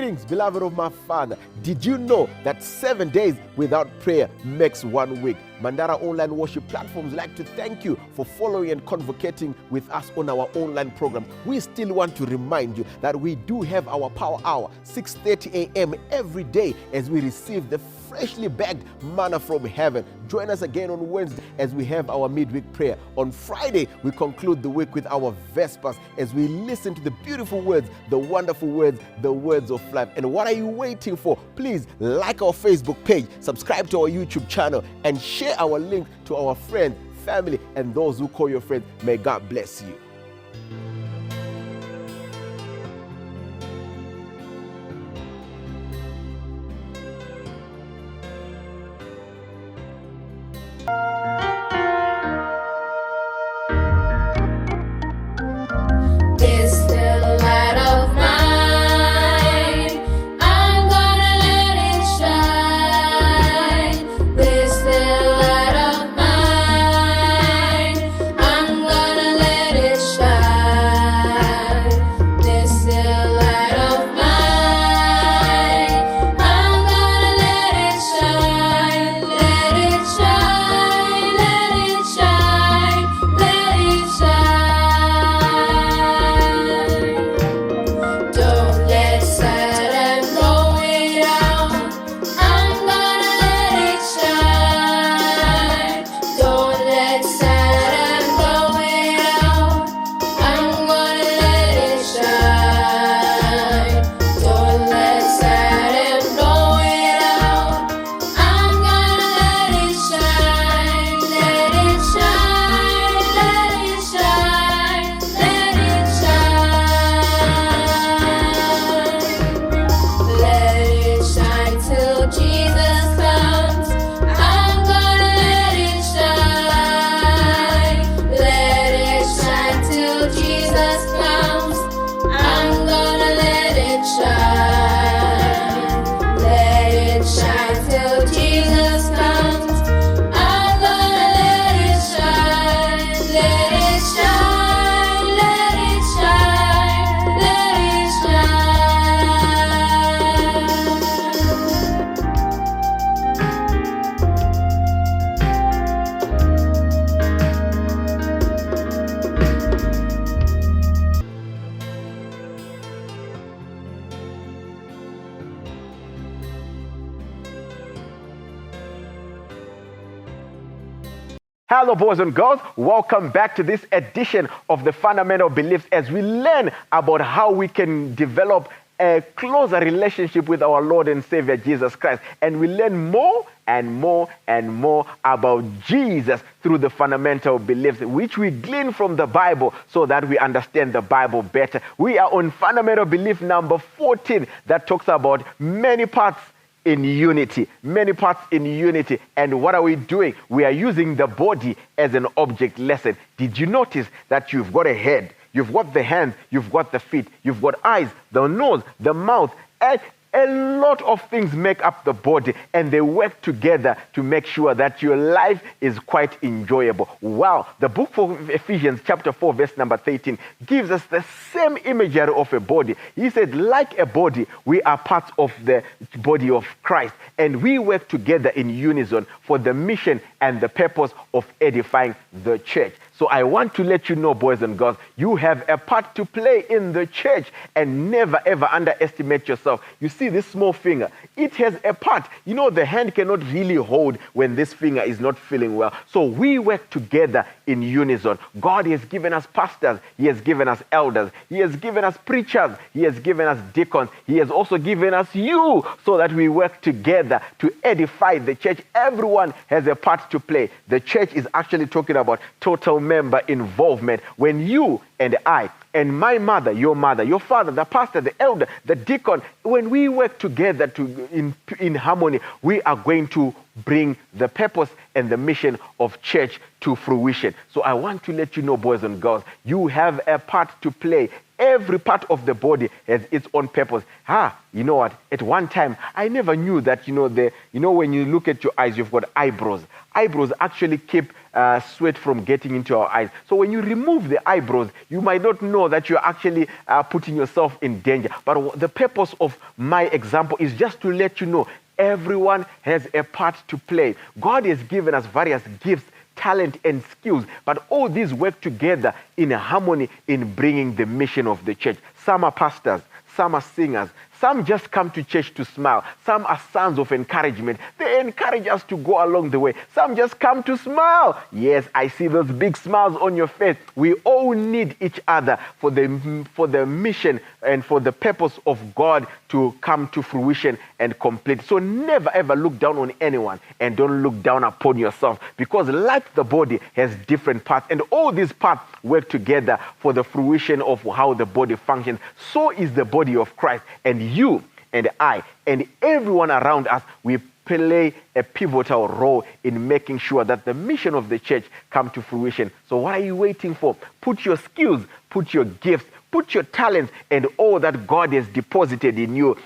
Greetings, beloved of my Father. Did you know that 7 days without prayer makes 1 week? Mandara Online Worship Platforms like to thank you for following and convocating with us on our online program. We still want to remind you that we do have our Power Hour, 6:30 a.m. every day as we receive the freshly bagged manna from heaven. Join us again on Wednesday as we have our midweek prayer. On Friday, we conclude the week with our Vespers as we listen to the beautiful words, the wonderful words, the words of life. And what are you waiting for? Please like our Facebook page, subscribe to our YouTube channel, and share our link to our friends, family, and those who call your friends. May God bless you. Hello, boys and girls. Welcome back to this edition of the Fundamental Beliefs as we learn about how we can develop a closer relationship with our Lord and Savior, Jesus Christ. And we learn more and more and more about Jesus through the fundamental beliefs, which we glean from the Bible so that we understand the Bible better. We are on fundamental belief number 14 that talks about many parts in unity, many parts in unity. And what are we doing? We are using the body as an object lesson. Did you notice that you've got a head, you've got the hands, you've got the feet, you've got eyes, the nose, the mouth, and a lot of things make up the body, and they work together to make sure that your life is quite enjoyable. Wow, the book of Ephesians chapter 4 verse number 13 gives us the same imagery of a body. He said, like a body, we are parts of the body of Christ, and we work together in unison for the mission and the purpose of edifying the church. So I want to let you know, boys and girls, you have a part to play in the church, and never ever underestimate yourself. You see this small finger, it has a part. You know, the hand cannot really hold when this finger is not feeling well. So we work together in unison. God has given us pastors, He has given us elders, He has given us preachers, He has given us deacons, He has also given us you, so that we work together to edify the church. Everyone has a part to play. The church is actually talking about total member involvement. When you and I and my mother, your father, the pastor, the elder, the deacon, when we work together in harmony, we are going to bring the purpose and the mission of church to fruition. So I want to let you know, boys and girls, you have a part to play. Every part of the body has its own purpose. You know what? At one time, I never knew that, when you look at your eyes, you've got eyebrows. Eyebrows actually keep sweat from getting into our eyes. So when you remove the eyebrows, you might not know that you're actually putting yourself in danger. But the purpose of my example is just to let you know everyone has a part to play. God has given us various gifts, talent and skills, but all these work together in harmony in bringing the mission of the church. Some are pastors, some are singers, some just come to church to smile. Some are sons of encouragement. They encourage us to go along the way. Some just come to smile. Yes, I see those big smiles on your face. We all need each other for the mission and for the purpose of God to come to fruition and complete. So never ever look down on anyone, and don't look down upon yourself, because like the body has different parts, and all these parts work together for the fruition of how the body functions. So is the body of Christ, and you and I and everyone around us, we play a pivotal role in making sure that the mission of the church come to fruition. So what are you waiting for? Put your skills, put your gifts, put your talents and all that God has deposited in you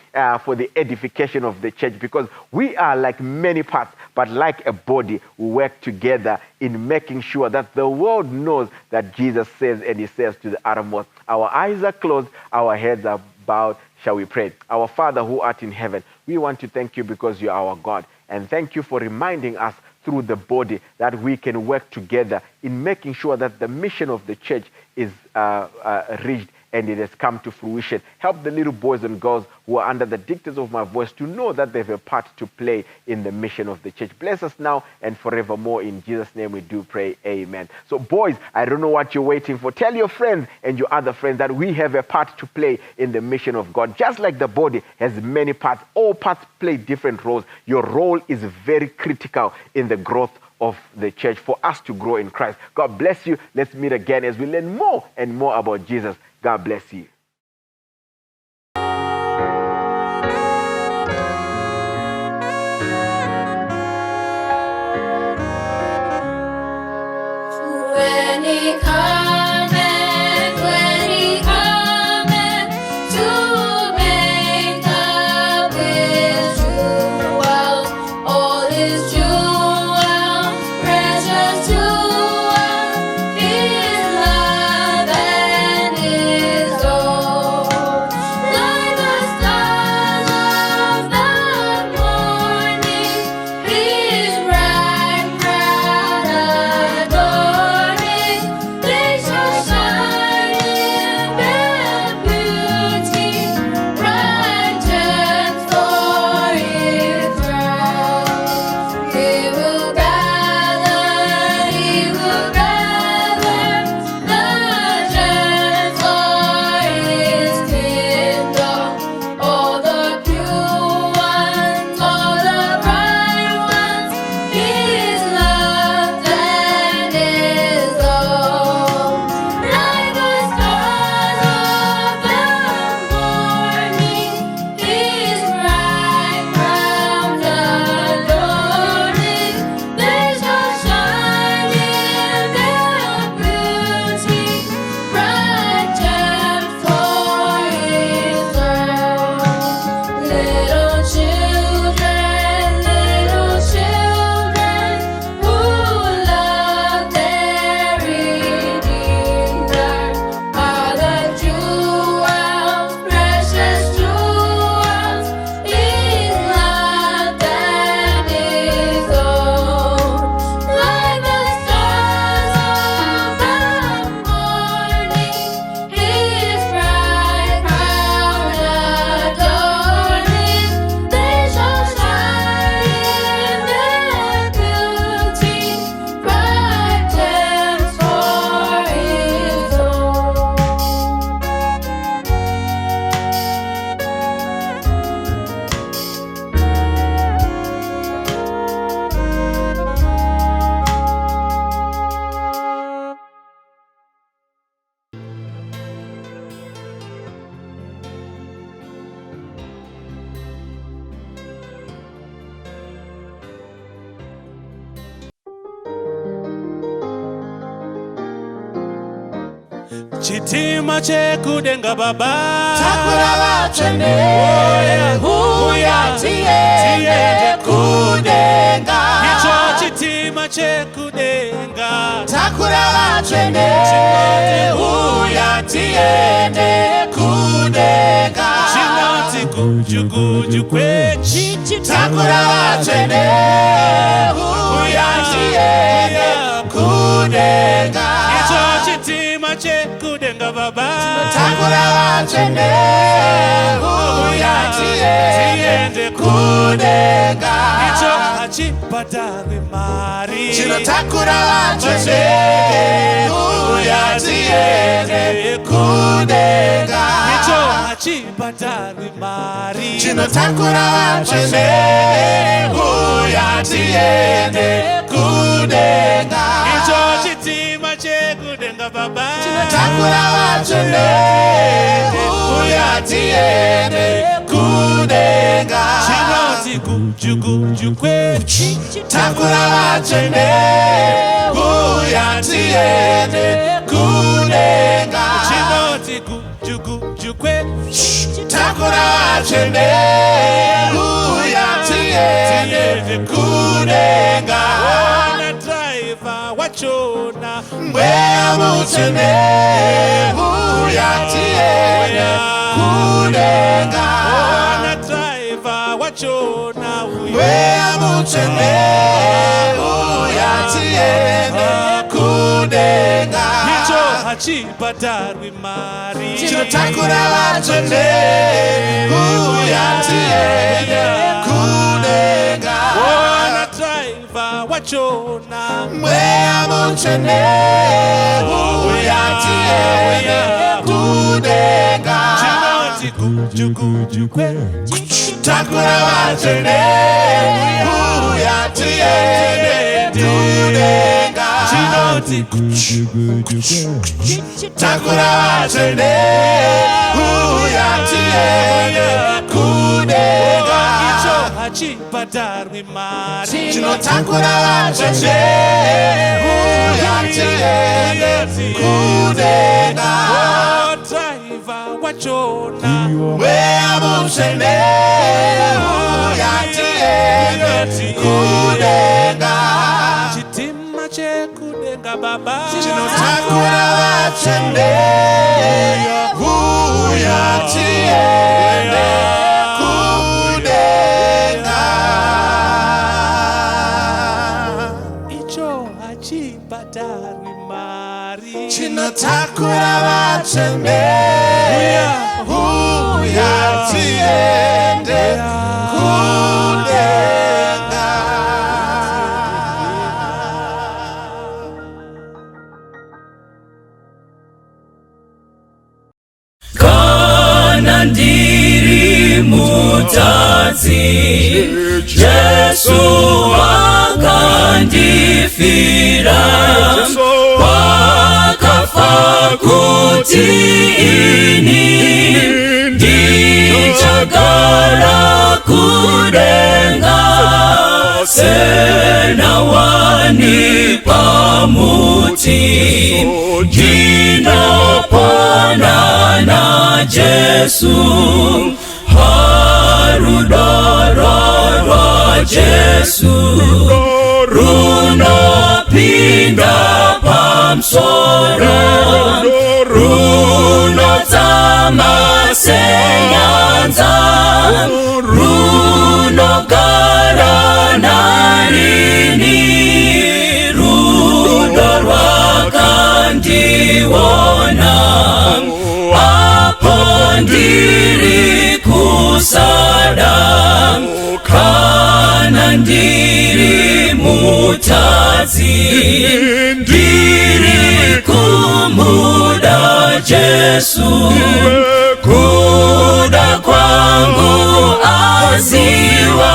for the edification of the church, because we are like many parts, but like a body, we work together in making sure that the world knows that Jesus says, and he says to the uttermost. Our eyes are closed, our heads are bowed. Shall we pray? Our Father who art in heaven, we want to thank you because you are our God. And thank you for reminding us through the body that we can work together in making sure that the mission of the church is reached and it has come to fruition. Help the little boys and girls who are under the dictates of my voice to know that they have a part to play in the mission of the church. Bless us now and forevermore. In Jesus' name we do pray. Amen. So boys, I don't know what you're waiting for. Tell your friends and your other friends that we have a part to play in the mission of God. Just like the body has many parts, all parts play different roles. Your role is very critical in the growth of the church for us to grow in Christ. God bless you. Let's meet again as we learn more and more about Jesus. God bless you. When he cometh, to make the wills do well, all is jewel, precious jewel, his love and his own. chitima chekudenga baba takura vatende uya tiende kudenga icho chitima chekudenga takura vatende uya tiende kudenga chinoti gujuguju kwechi takura vatende uya tiende kudenga icho chitima chekudenga baba takura vatende uya tiende kudenga icho hachibhadharwi mari chinotakura vatende uya tiende kudenga icho hachibhadharwi mari chinotakura vatende uya tiende kudenga icho chitima chekudenga baba takura vatende uya tiende kudenga chinoti gujuguju kwechi takura vatende uya tiende kudenga chinoti gujuguju kwechi takura vatende uya tiende kudenga na driver wachona mweya mutende uya tiende kudenga na driver wachona mweya mutende uya tiende kudenga icho hachibhadharwi mari chinotakura vatende uya tiende kudenga na driver wachona mweya mutende uya tiende kudenga chinoti gujuguju kwechi takura vatende uya tiende kudenga chinoti gujuguju kwechi takura vatende uya tiende kudenga icho hachibhadharwi mari chinotakura vatende uya tiende kudenga driver wachona mweya mutende uya tiende kudenga chitima chekudenga baba chinotakura vatende uya tiende kudenga icho hachibhadharwi mari chinotakura vatende uya tiende kudenga kana ndiri mutadzi Jesu akandifira wakafa kuti ini ndichagara kudenga sena wani pamuti ndinopona na Jesu harudoro rwa Jesu runopinda pamsoro runotama senyanza runogara narini rudo rwakandiona apo ndiri kusada kana ndiri mutadzi ndiri kumuda Jesu kuda kwangu aziwa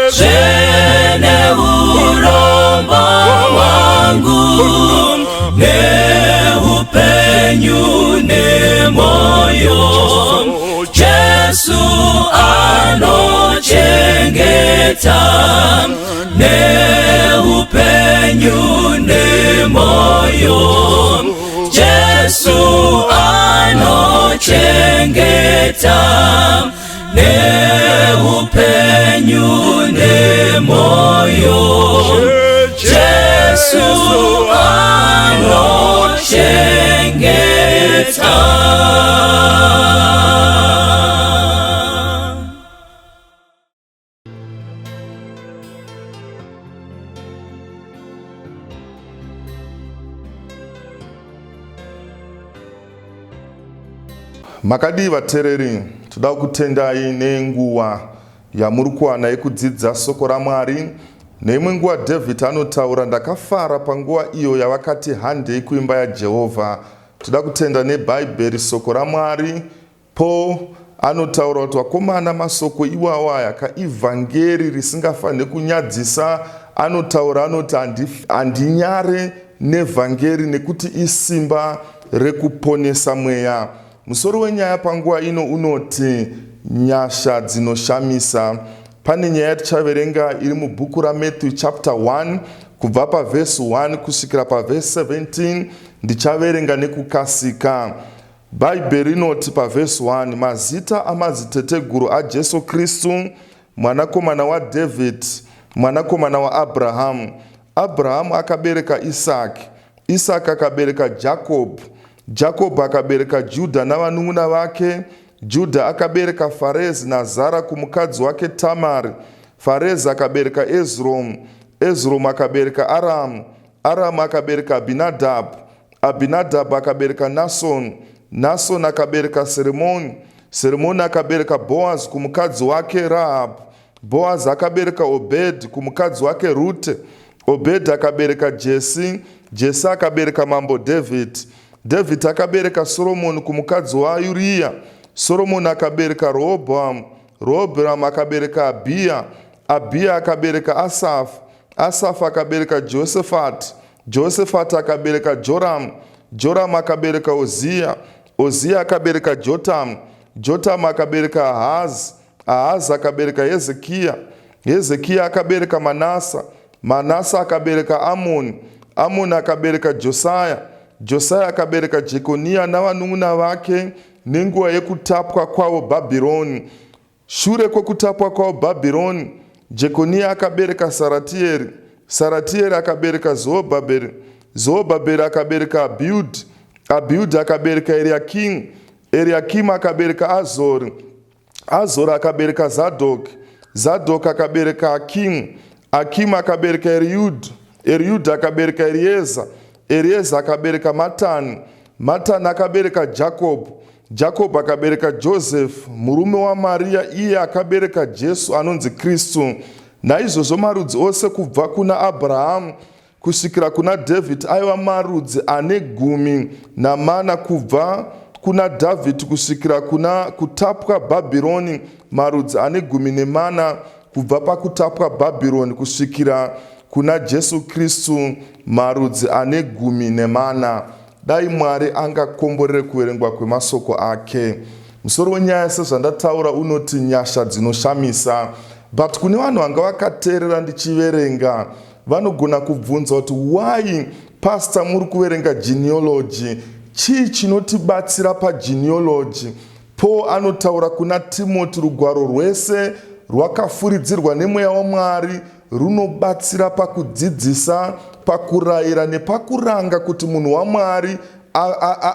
zvene urombo wangu neupenyu nemoyo Jesu anochengeta neupenyu nemoyo Jesu Makadi vatereri, toda kutendai nenguva yamuri kuwana yekudzidza soko raMwari. Neimwe nguva David anotaura, ndakafara panguva iyo yavakati handei kuimba yaJehovha. Toda kutenda nebhaibheri soko raMwari. Po anotaura kuti vakomana masoko iwawa aya kaivhangeri risingafaniri kunyadzisa. Anotaura anoti handinyare nevhangeri nekuti isimba rekuponesa mweya. Musoro wenyaya panguva ino unoti nyasha dzinoshamisa. Pane nyaya yatichaverenga iri mubhuku raMatthew chapter 1 kubva pavhesi 1 kusvikira pavhesi 17. Ndichaverenga nekukasika. Bhaibheri inoti pavhesi 1, mazita amadziteteguru aJesu Kristu, mwanakomana waDavid, mwanakomana waAbhrahamu. Abhrahamu akabereka Isaki, Isaki akabereka Jakobho, Jakobho akabereka Judha navanun'una vake. Judha akabereka Farezi naZara kumukadzi wake Tamari. Farezi akabereka Ezromu, Ezromu akabereka Aramu, Aramu akabereka Abinadhabhu, Abinadhabhu akabereka Nasoni, Nasoni akabereka Seremoni, Seremoni akabereka Boazi kumukadzi wake Rahabhu, Boazi akabereka Obhedhi kumukadzi wake Rute, Obhedhi akabereka Jesi, Jesi akabereka mambo David, David akabereka Soromoni kumukadzi waUria, Soromoni akabereka Rehobhoamu, Rehobhoamu akabereka Abhiya, Abhiya akabereka Asafu, Asafu akabereka Josafati, Josafati akabereka Joramu, Joramu akabereka Oziya, Oziya akabereka Jotamu, Jotamu akabereka Ahazi, Ahazi akabereka Hezekiya, Hezekiya akabereka Manasa, Manasa akabereka Amoni, Amoni akabereka Josaya, Josaya akabereka Jekoniya navanun'una vake nenguva yekutapwa kwavo Bhabhironi. Shure kwekutapwa kwavo Bhabhironi, Jekoniya akabereka Saratieri, Saratieri akabereka Zerubhabheri, Zerubhabheri akabereka Abhiudhi, Abhiudhi akabereka Eriakimu, Eriakimu akabereka Azori, Azori akabereka Zadhoki, Zadhoki akabereka Akimu, Akimu akabereka Eriudhi, Eriudhi akabereka Elieza, Elieza akabereka Matani, Matani akabereka Jakobho, Jakobho akabereka Josefu murume waMaria, iye akabereka Jesu anonzi Kristu. Naizvozvo marudzi ose kubva kuna Abhrahamu kusvikira kuna David aiva marudzi ane 14. Kubva kuna Dhavhidhi kusvikira kuna kutapwa Bhabhironi marudzi ane 14. Kubva pakutapwa Bhabhironi kusvikira kuna Jesu Kristu marudzi ane 14. Dai Mwari angakomborere kuverengwa kwemasoko ake. Musoro wenyaya sezvandataura unoti nyasha dzinoshamisa. But kune vanhu vanga vakateerera ndichiverenga vanogona kubvunza kuti why pastor muri kuverenga genealogy? Chii chinotibatsira pagenealogy? Paul anotaura kuna Timoti rugwaro rwese rwakafuridzirwa nemweya waMwari runobatsira pakudzidzisa, pakurayira nepakuranga kuti munhu waMwari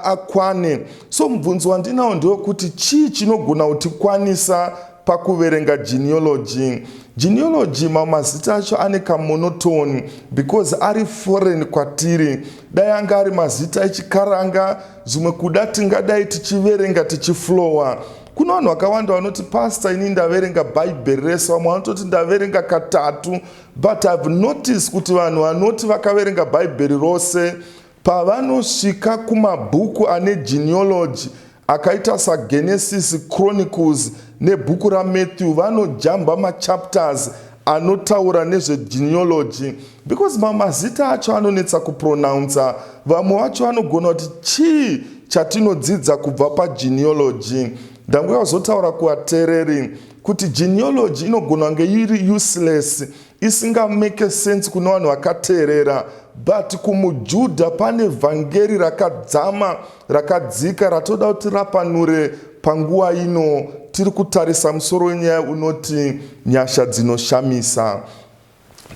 akwane. So mubvunzo wandinawo ndewekuti chii chinogona kutikwanisa pakuverenga genealogy? Genealogy mazita acho ane kamonotoni because ari foreign kwatiri. Dai anga ari mazita echikaranga, zvimwe kuda tingadai tichiverenga tichiflowa. Kuna vanhu vakawanda vanoti pastor ini ndaverenga bhaibheri rese, vamwe vanototi ndaverenga katatu. But I've noticed kuti vanhu vanoti vakaverenga bhaibheri rose pavanosvika kumabhuku ane genealogy akaita saGenesis, Chronicles nebhuku raMatthew vanojamba machapters anotaura nezvegenealogy because mazita acho anonetsa kupronounsa. Vamwe vacho vanogona kuti chii chatinodzidza kubva pagenealogy? Ndangoya kuzotaura kuvateereri kuti genealogy inogona kunge iri useless, isinga make sense kuna vanhu vakateerera. But kumuJudha pane vhangeri rakadzama rakadzika ratoda kuti rapanure panguva ino tiri kutarisa musoro wenyaya unoti nyasha dzinoshamisa.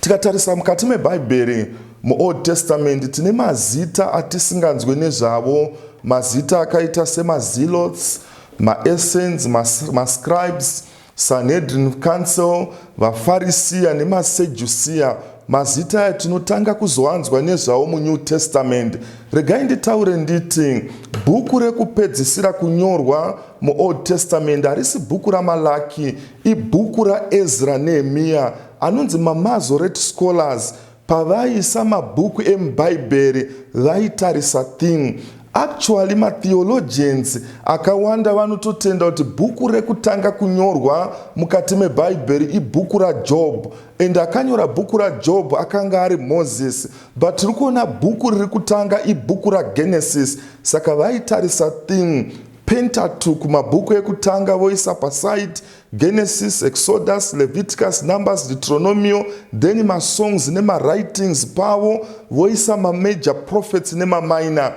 Tikatarisa mukati mebhaibheri muOld Testament tine mazita atisinganzwe nezvavo mazita akaita semazealots, maessens, mascribes, Sanhedrin Council, vafarisia nemasedhusia. Mazita aya tinotanga kuzoanzwa nezvawo muNew Testament. Regai nditaure nditi bhuku rekupedzisira kunyorwa muOld Testament harisi bhuku raMalaki, ibhuku raEzra neHemia. Anonzi maMasorete scholars pavaisa mabhuku emubhaibheri vaitarisa thing. Actually matheologians akawanda vanototenda kuti bhuku rekutanga kunyorwa mukati mebhaibheri ibhuku raJob, and akanyora bhuku raJob akanga ari Moses, but tiri kuona bhuku riri kutanga ibhuku raGenesis. Saka vaitarisa thing Pentateuch, mabhuku ekutanga voisa paside, Genesis, Exodus, Leviticus, Numbers, Deuteronomio, then masongs nemawritings pavo voisa major prophets nemaminor.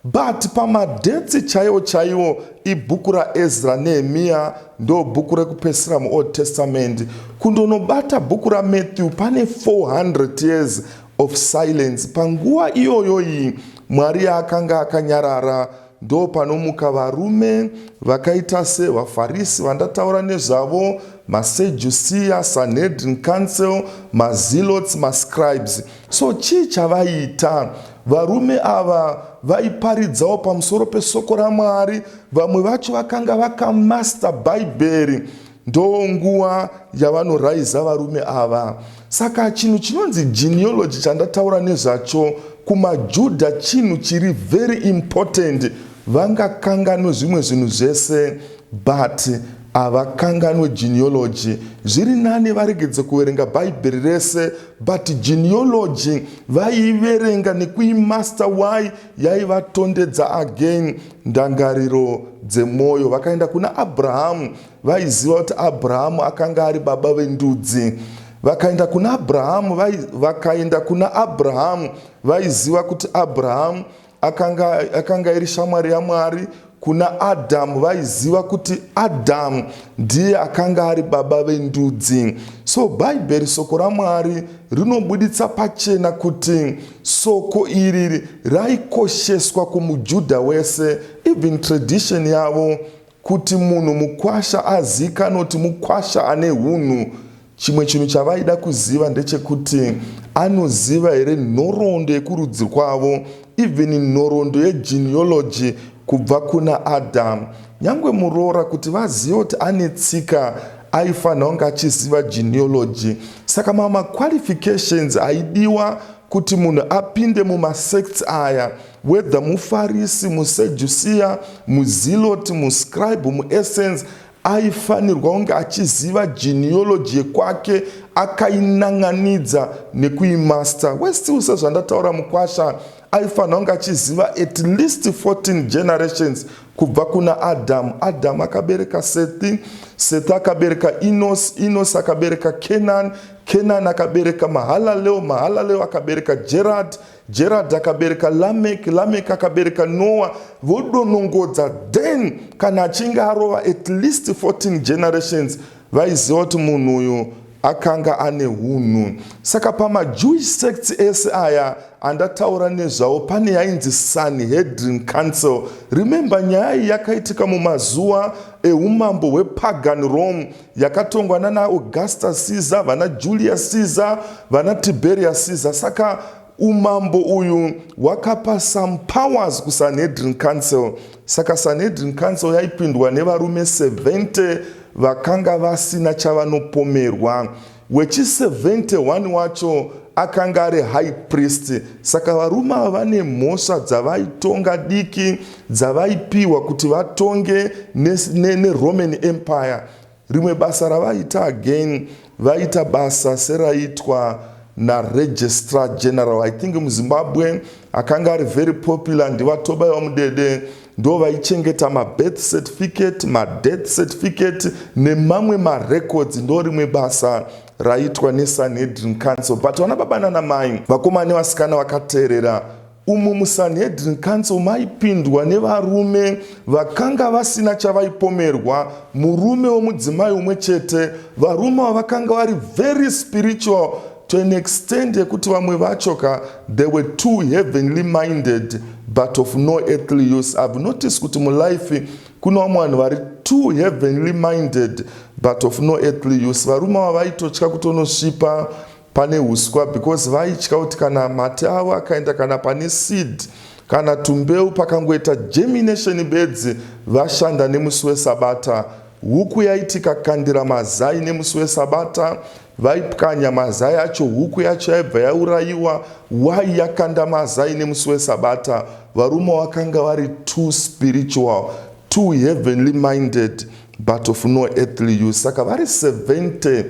But pamadetsi chaiwo ibhuku raEzra neHemia ndo bhuku rekupedzisira muOld Testament. Kundonobata bhuku raMatthew pane 400 years of silence. Panguva iyoyo iyi Mwari akanga akanyarara, ndo panomuka varume vakaita sevafarisi vandataura nezvavo, masedhusia, Sanhedrin Council, mazealots, mascribes. So chii chavaiita? Varume ava vaiparidzawo pamusoro pesoko raMwari. Vamwe vacho vakanga vakamaster bhaibheri. Ndo nguva yavanoraiza varume ava. Saka chinhu chinonzi genealogy chandataura nezvacho kumaJudha chinhu chiri very important. Vangakanganwe zvimwe zvinhu zvese, but avakanganwe genealogy. Zviri nani varegedze kuverenga bhaibheri rese, but genealogy vaiverenga nekuimaster. Why? Yaivatondedza again ndangariro dzemwoyo. Vakaenda kuna Abrahamu, vaiziva kuti Abrahamu akanga ari baba vendudzi. Vakaenda kuna Abrahamu vaiziva kuti Abrahamu akanga iri shamwari yaMwari. Kuna Adamu vaiziva kuti Adamu ndiye akanga ari baba vendudzi. So bhaibheri, soko raMwari, rinobuditsa pachena kuti soko iri raikosheswa kumuJudha wese. Even tradition yavo kuti munhu mukwasha azikanwa kuti mukwasha ane hunhu. Chimwe chinhu chavaida kuziva ndechekuti anoziva here nhoroondo yekurudzi rwavo, even nhoroondo yegenealogy kubva kuna Adamu. Nyangwe muroora kuti vazive kuti ane tsika aifanira kunge achiziva genealogy. Saka mama qualifications aidiwa kuti munhu apinde mumasects aya, whether mufarisi, musedhusia, muzealot, muscribe, muessence, aifanirwa kunge achiziva genealogy yekwake, akainanganidza nekuimaster. Westill sezvandataura mukwasha aifanira kunge achiziva at least 14 generations kubva kuna Adamu. Adamu akabereka Sethi, Sethi akabereka Enos, Enos akabereka Kenan, Kenan akabereka Mahalalel, Mahalalel akabereka Gerard, Gerard akabereka Lamek, Lamek akabereka Noah. Vodonongodza, then kana achinge arova at least 14 generations, vaiziva kuti munhu uyu akanga ane hunhu. Saka pamaJewish sects ese aya andataura nezvawo pane yainzi Sanhedrin Council. Remember nyaya iyi yakaitika mumazuva eumambo hwepagan Rome, yakatongwa nana Augustus Caesar, vana Julius Caesar, vana Tiberius Caesar. Saka umambo uyu wakapa some powers kuSanhedrin Council. Saka Sanhedrin Council yaipindwa nevarume 70 vakanga vasina chavanopomerwa. Wechi71 wacho akanga ari high priest. Saka varume ava vane mhosva dzavaitonga diki, dzavaipiwa kuti vatonge neRoman Empire. Rimwe basa ravaita again, vaita basa seraitwa naRegistrar General. I think muZimbabwe akanga ari very popular, ndivatoba vamudede. Ndo vaichengeta mabirth certificate, madeath certificate nemamwe marecords. Ndo rimwe basa raitwa neSanhedrin Council. But vana baba nana mai, vakomana nevasikana vakateerera, umu muSanhedrin Council maipindwa nevarume vakanga vasina chavaipomerwa, murume womudzimai umwe chete. Varume vakanga vari very spiritual to an extent yekuti vamwe vachoka they were too heavenly minded. but of no earthly use. I've noticed kuti mulife kuno vamwe vanhu vari too heavenly minded but of no earthly use. Varume ava vaitotya kutonosvipa pane huswa because vaitya kuti kana mate avo akaenda kana pane seed kana tumbeu pakangoita germination bedzi vashanda nemusi wesabata. Huku yaiti kakandira mazai nemusi wesabata, vaipwanya mazai acho, huku yacho yaibva yaurayiwa. Why yakanda mazai nemusi wesabata? Varume vakanga vari too spiritual, too heavenly minded but of no earthly use. Saka vari 70,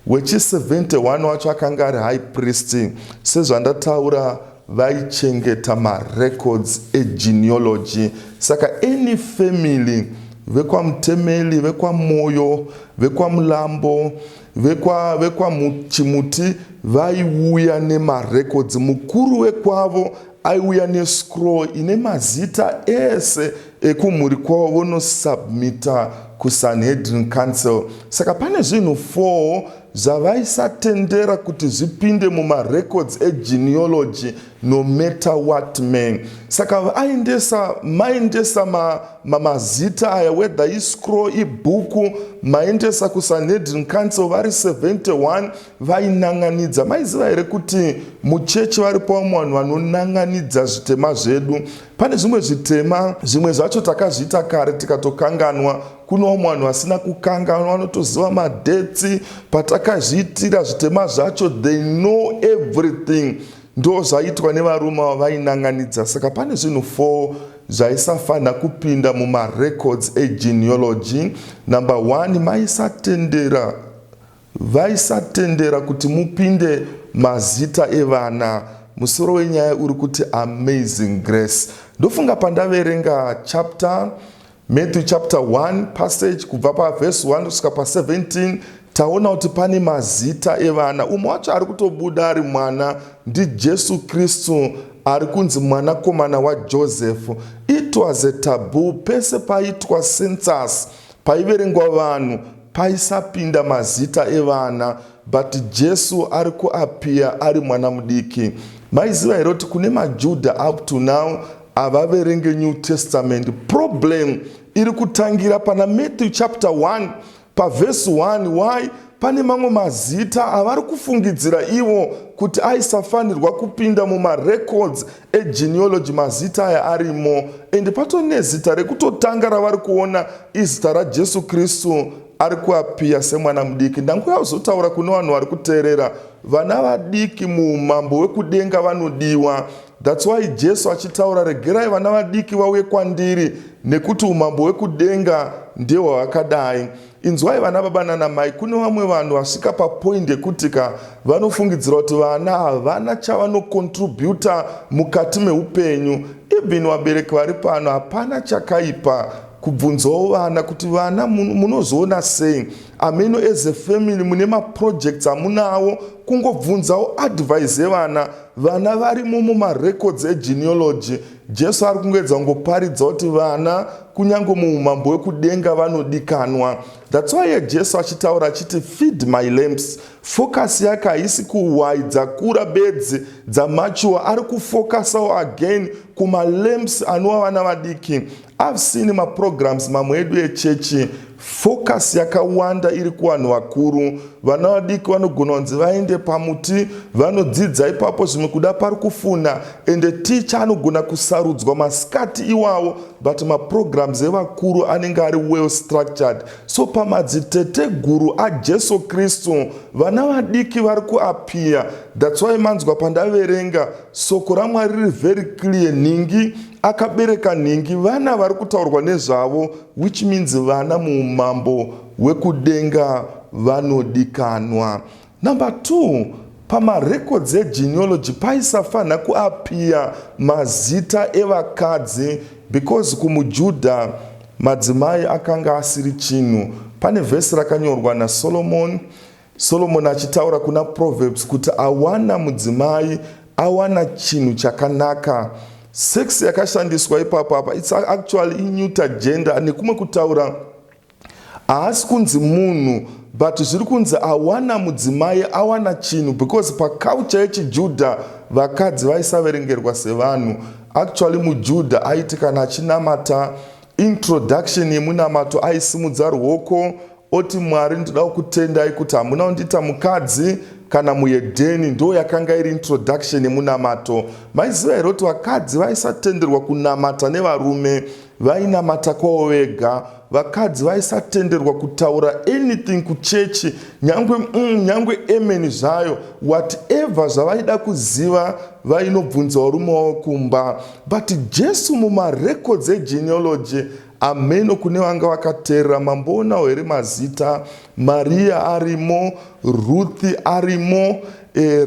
wechi 71 wacho akanga ari high priest. Sezvandataura vaichengeta marecords egenealogy. Saka any family, vekwamutemeli, vekwamoyo, vekwamulambo, vekwamuchimuti, vaiuya nemarecords. Mukuru wekwavo aiuya nescroll ine mazita ese ekumhuri kwavo vonosubmita kuSanhedrin Council. Saka pane zvinhu 4 zvavaisatendera kuti zvipinde mumarecords egenealogy no matter what man. Saka maendesa mazita aya, whether iscroll, ibhuku, maendesa kuSanhedrin Council vari 71 vainanganidza. Maiziva here kuti muchechi varipo vamwe vanhu vanonanganidza zvitema zvedu? Pane zvimwe zvitema, zvimwe zvacho takazviita kare tikatokanganwa. Kuno vamwe vanhu vasina kukanganwa vanotoziva madetsi patakazviitira zvitema zvacho. They know everything. Ndo zvaitwa nevarume vainanganidza. Saka pane zvinhu 4 zvaisafanira kupinda mumarecords egenealogy. Number 1, vaisatendera kuti mupinde mazita evana. Musoro wenyaya uri kuti Amazing Grace. Ndofunga pandaverenga Matthew chapter 1 passage kubva paverse 1 kusvika pa17, taona kuti pane mazita evana. Umwe wacho ari kutobuda ari mwana ndiJesu Kristu, ari kunzi mwanakomana waJoseph. It was a taboo. Pese paitwa census, paiverengwa vanhu, paisapinda mazita evana, but Jesu ari kuapia ari mwana mudiki. Maiziva here kuti kune maJudha up to now avaverenge New Testament. Problem iri kutangira pana Matthew chapter 1 pa verse 1. Why? Pane mamwe mazita avari kufungidzira ivo kuti aisafanirwa kupinda mumarecords egenealogy. Mazita aya arimo, ende patone zita rekutotanga ravari kuona izita raJesu Kristu ari kuapia semwana mudiki. Ndanguya kuzotaura kuno vanhu vari kuteerera, vana vadiki muumambo hwekudenga vanodiwa. That's why Jesu achitaura, regerai vana vadiki vauye kwandiri nekuti umambo hwekudenga ndihwo hwakadai. Inzwai vana baba nana mai, kune vamwe vanhu vasvika papoint yekutika vanofungidzira kuti vana havana chavanokontributa mukati meupenyu. Even vabereki vari pano hapana chakaipa kubvunzawo vana kuti vana munozoona sei. Ameno as a family mune maprojects amunawo, kungobvunzawo advice yevana. Vana varimo mumarecords egenealogy. Jesu ari kungoedza kungoparidza kuti vana kunyange muumambo hwekudenga vanodikanwa. That's why Jesu achitaura achiti feed my lambs. Focus yake haisi kuwaidza kura bedzi dzamachuwa, ari kufocusawo again kuma lambs anova vana vadiki. I've seen maprograms mamwe edu echechi, focus yakawanda iri kuvanhu vakuru. Vana vadiki vanogona kunzi vaende pamuti vanodzidza ipapo zvimwe kuda pari kufuna, ende ticha anogona kusarudzwa masikati iwawo, but maprograms evakuru anenge ari well structured. So pamadzitete guru aJesu Kristu vana vadiki vari kuapia. That's why manzwa pandaverenga soko raMwari riri very clear. Ningi akabereka ningi, vana vari kutaurwa nezvavo, which means vana muumambo hwekudenga vanodikanwa. Number 2, pamarecords egenealogy paisafanira kuapia mazita evakadzi, because kumuJudha madzimai akanga asiri chinhu. Pane vhesi rakanyorwa naSolomon achitaura kuna Proverbs kuti awana mudzimai awana chinhu chakanaka. Sex yakashandiswa ipapo apa, it's actually neuter gender. Nekumwe kutaura haasi kunzi munhu, but zviri kunzi awana mudzimai awana chinhu, because paculture yechiJudha vakadzi vaisaverengerwa sevanhu. actually mujudha aiti kana achinamata introduction yemunamato aisimudza ruoko oti Mwari ndoda kutendai kuti hamuna kundita mukadzi kana muedheni. Ndo yakanga iri introduction yemunamato. Maiziva here kuti vakadzi vaisatenderwa kunamata nevarume, vainamata kwavo vega. Vakadzi vaisatenderwa kutaura anything kuchechi, nyangwe amen zvayo, whatever zvavaida kuziva vainobvunza varume wavo kumba. But Jesu mumarecords egenealogy ameno kune vanga vakateerera mambonawo here mazita, Maria arimo, Ruthi arimo,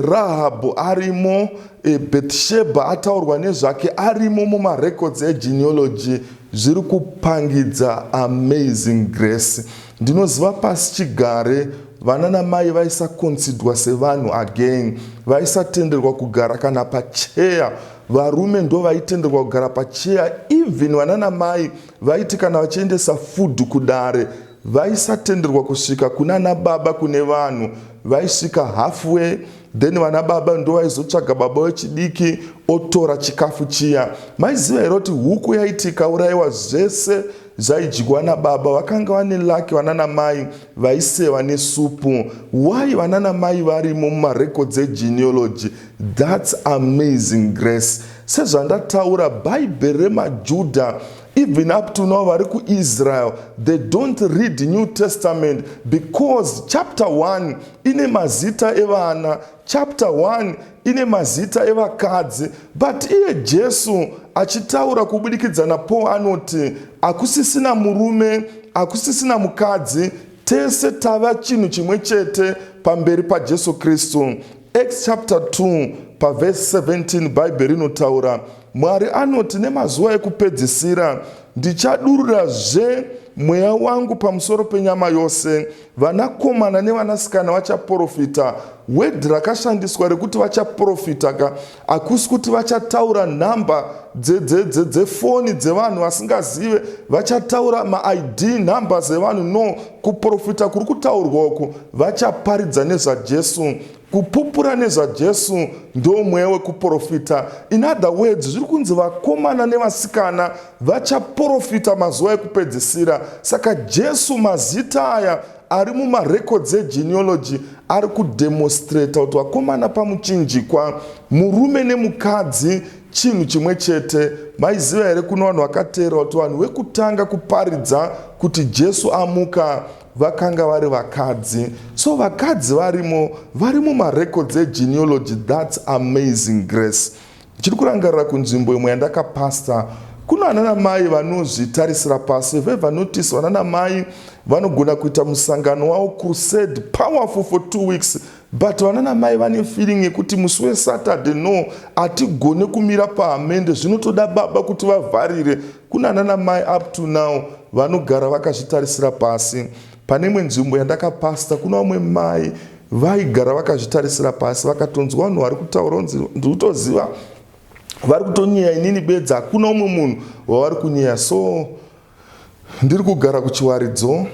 Rahabhu arimo, Bethsheba ataurwa nezvake arimo mumarecords egenealogy. Zviri kupangidza amazing grace. Ndinoziva pasi chigare vana namai vaisakonsidwa sevanhu again, vaisatenderwa kugara kana pacheya. Varume ndo vaitenderwa kugara pacheya. Even vana namai vaiti kana vachiendesa food kudare vaisatenderwa kusvika kuna nababa kune vanhu, vaisvika halfway, then vana baba ndo vaizotsvaga baba wechidiki otora chikafu chiya. Maiziva here kuti huku yaiti ikaurayiwa zvese zvaidyiwa nababa vakanga vane laki vana namai vaiseva nesupu. Why vana namai varimo mumarecords egenealogy? That's amazing grace. Sezvandataura bhaibheri remajudha, even up to now vari kuIsrael, they don't read New Testament because chapter 1 ine mazita evana, chapter 1 ine mazita evakadzi. But iye Jesu achitaura kubudikidza naPaul anoti akusisina murume, akusisina mukadzi, tese tava chinhu chimwe chete pamberi paJesu Kristu. Acts chapter 2 paverse 17 bhaibheri inotaura Mwari anoti nemazuva ekupedzisira ndichadururazve mweya wangu pamusoro penyama yose, vanakomana nevanasikana vachaprofita. Word rakashandiswa rekuti vachaprofita hakusi kuti vachataura nhamba dzefoni dzevanhu vasingazive, vachataura maID nhamba dzevanhu. No, kuprofita kuri kutaurwa uku vachaparidza nezvaJesu. Kupupura nezvaJesu ndo mweya wekuprofita. In other words, zviri kunzi vakomana nevasikana vachaprofita mazuva ekupedzisira. Saka Jesu mazita aya ari mumarecords egenealogy ari kudemonstrata kuti vakomana pamuchinjikwa, murume nemukadzi chinhu chimwe chete. Maiziva here kuno vanhu vakateera kuti vanhu vekutanga kuparidza kuti Jesu amuka vakanga vari vakadzi. So vakadzi varimo mumarecords egenealogy. That's amazing grace. Chiri kurangarira kunzvimbo imwe yandakapasta, kuno vana namai vanozvitarisira pasi. If ever notice, vana namai vanogona kuita musangano wavo crusade powerful for 2 weeks, but vana namai vane feeling yekuti musi weSaturday no, hatigone kumira pahamende, zvinotoda baba kuti vavharire. Kuna vana namai up to now vanogara vakazvitarisira pasi. Pane imwe nzvimbo yandakapasta, kuna vamwe mai vaigara vakazvitarisira pasi, vakatonzwa vanhu vari kutaura, ndikutoziva vari kutonyeya inini bedza, hakuna umwe munhu wavari kunyeya. So ndiri kugara kuchiwaridzo,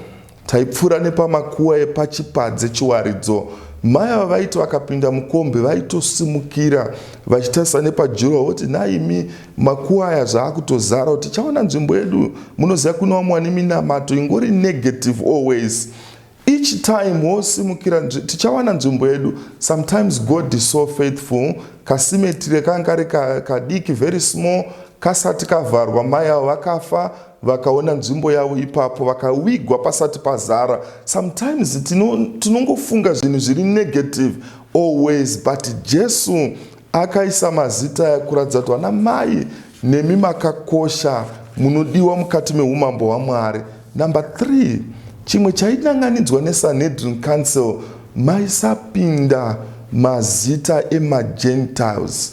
taipfuura nepamakuva epachipadze chiwaridzo. Mai ava vaiti vakapinda mukombe vaitosimukira vachitarisa nepajura voti naimi makuva aya zvaakutozara kuti tichaona nzvimbo yedu. Munoziva kuna vamwe vane minamato ingori negative always. Each time wosimukira tichawana nzvimbo yedu. Sometimes God is so faithful. Kasimetire kanga kari kadiki very small kasati kavharwa, mai avo vakafa vakaona nzvimbo yavo ipapo vakawigwa pasati pazara. Sometimes tinongofunga zvinhu zviri negative always, but Jesu akaisa mazita ekuratidza kuti vana mai nemi makakosha, munodiwa mukati meumambo hwaMwari. Number 3, chimwe chainanganidzwa neSanhedrin Council, maisapinda mazita emaGentiles.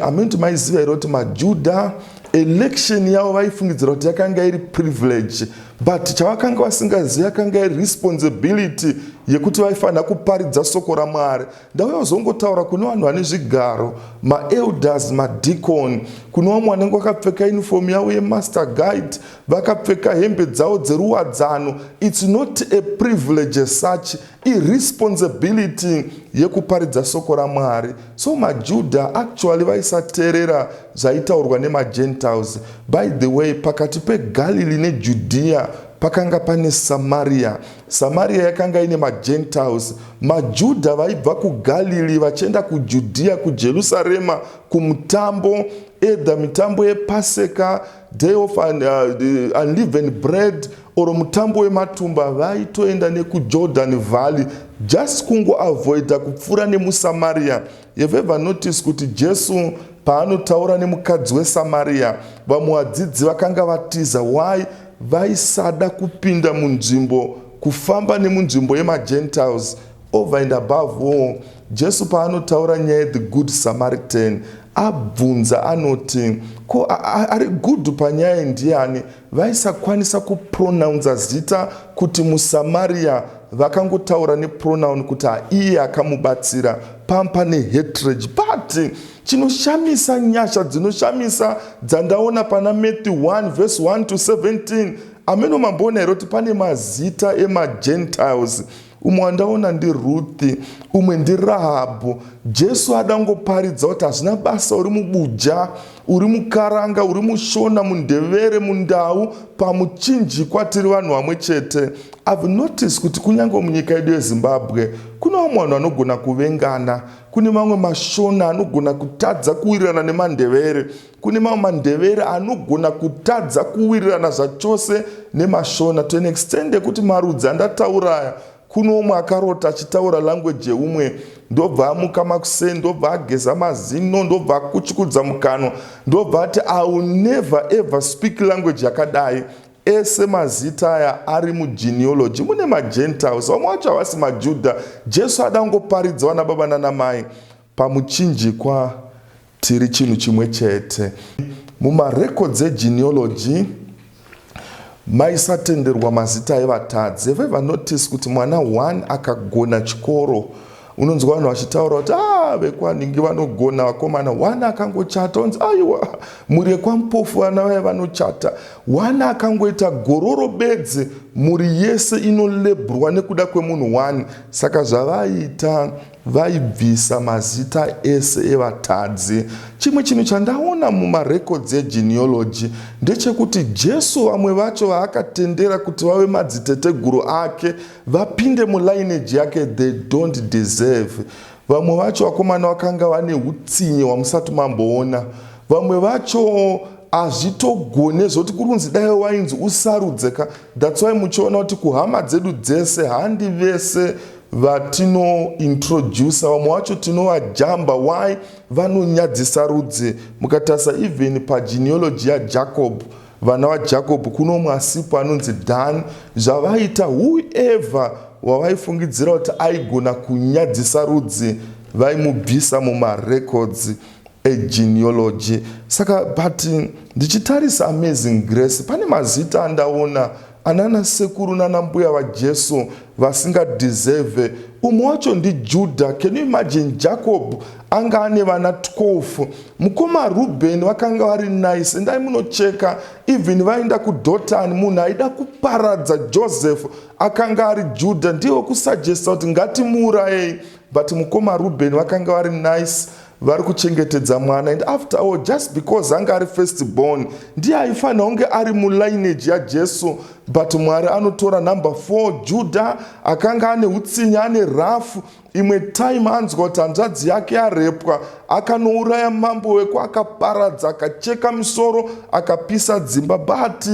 Amenti maiziva here kuti maJudha election yavo vaifungidzira kuti yakanga iri privilege, but chavakanga vasingazivi yakanga iri responsibility yekuti vaifanira kuparidza soko raMwari. Ndauya kuzongotaura kune vanhu vane zvigaro, maelders, madikoni, kune vamwe vanenge vakapfeka uniform yavo yemaster guide, vakapfeka hembe dzavo dzeruwadzano. It's not a privilege as such, irresponsibility yekuparidza soko raMwari. So maJudha actually vaisateerera zvaitaurwa nemaGentiles. By the way, pakati peGalilee neJudhea pakanga pane Samaria. Samaria yakanga ine maGentiles. maJudha vaibva kuGalilee vachienda kuJudhea, kuJerusarema, kumutambo, either mitambo yePaseka, Day of Unleavened Bread, oro mutambo wematumba, vaitoenda nekuJordan Valley just kungoavoida kupfuura nemuSamaria. You've ever noticed kuti Jesu paanotaura nemukadzi weSamaria, vamwe vadzidzi vakanga vatiza. Why? Vaisada kupinda munzvimbo, kufamba nemunzvimbo yemaGentiles. Over and above all, Jesu paanotaura nyaya the good Samaritan, abvunza anoti, ko ari good panyaya ndiani? Vaisakwanisa kupronounza zita kuti muSamaria, vakangotaura nepronoun kuti iye akamubatsira. Pampa nehatred. But chinoshamisa, nyasha dzinoshamisa dzandaona pana Matthew 1 verse 1 to 17, ameno mambona heroti pane mazita emaGentiles. Umwe wandaona ndi Ruthi, umwe ndi Rahabhu. Jesu adangoparidza kuti hazvina basa uri mubuja, uri mukaranga, uri mushona, mundevere, mundau, pamuchinjikwa tiri vanhu vamwe chete. I've noticed kuti kunyange munyika yedu yeZimbabwe kuna vamwe vanhu vanogona kuvengana. Kune mamwe mashona anogona kutadza kuwirirana nemandevere. Kune mamwe mandevere anogona kutadza kuwirirana zvachose nemashona, to an extent yekuti marudzi andatauraya, kuno umwe akarota achitaura language yeumwe, ndobva amuka makuseni, ndobva ageza mazino, ndobva akuchukudza mukanwa, ndobva ati I will never ever speak language yakadai. Ese mazita aya ari mugenealogy. Mune maGentiles, vamwe vacho havasi maJudha. Jesu adangoparidza vana baba nana mai, pamuchinjikwa tiri chinhu chimwe chete. Mumarecords egenealogy maisatenderwa mazita evatadzi. Have ever noticed kuti mwana 1 akagona chikoro, unonzwa vanhu vachitaura kuti vekwaningi vanogona, vakomana 1 akangochata, unzi aiwa muri yekwaMupofu vana vaye vanochata. 1 akangoita gororo bedzi, muri yese inolebhurwa nekuda kwemunhu 1. Saka zvavaita, vaibvisa mazita ese evatadzi. Chimwe chinhu chandaona mumarecords egenealogy ndechekuti Jesu vamwe vacho vaakatendera kuti vave madziteteguru ake, vapinde mulineage yake, they don't deserve. Vamwe vacho vakomana vakanga vane utsinye hwamusati mamboona. Vamwe vacho hazvitogone zvoti kurunzi dai wainzi usarudzeka. That's why muchiona kuti kuhama dzedu dzese, handi vese vatino introduce, vamwe vacho tinovajamba. Why? Vanonyadzisa rudzi. Mukatasa even pagenealogy yaJacob, vana vaJacob, kuno umwe asipo anonzi Dan. Zvavaita, whoever wavaifungidzira kuti aigona kunyadzisa rudzi vaimubvisa mumarecords egenealogy. Saka but ndichitarisa Amazing Grace, pane mazita andaona anana sekuru nana mbuya vaJesu vasingadeserve. Umwe wacho ndi Judah. Can you imagine Jacob anga ane vana 12. Mukoma Reuben vakanga vari nice. Endai munocheka, even vaenda kuDotani, munhu aida kuparadza Joseph akanga ari Judah, ndiwo kusuggesta kuti ngatimuurayei. But mukoma Reuben vakanga vari nice, vari kuchengetedza mwana. And after all, just because anga ari first born, ndiye aifanira kunge ari mulineage yaJesu. But Mwari anotora number 4, Judah, akanga ane utsinye, ane rafu. Imwe time anzwa kuti hanzvadzi yake yarepwa, akanouraya mambo weko, akaparadza, akacheka misoro, akapisa dzimba. But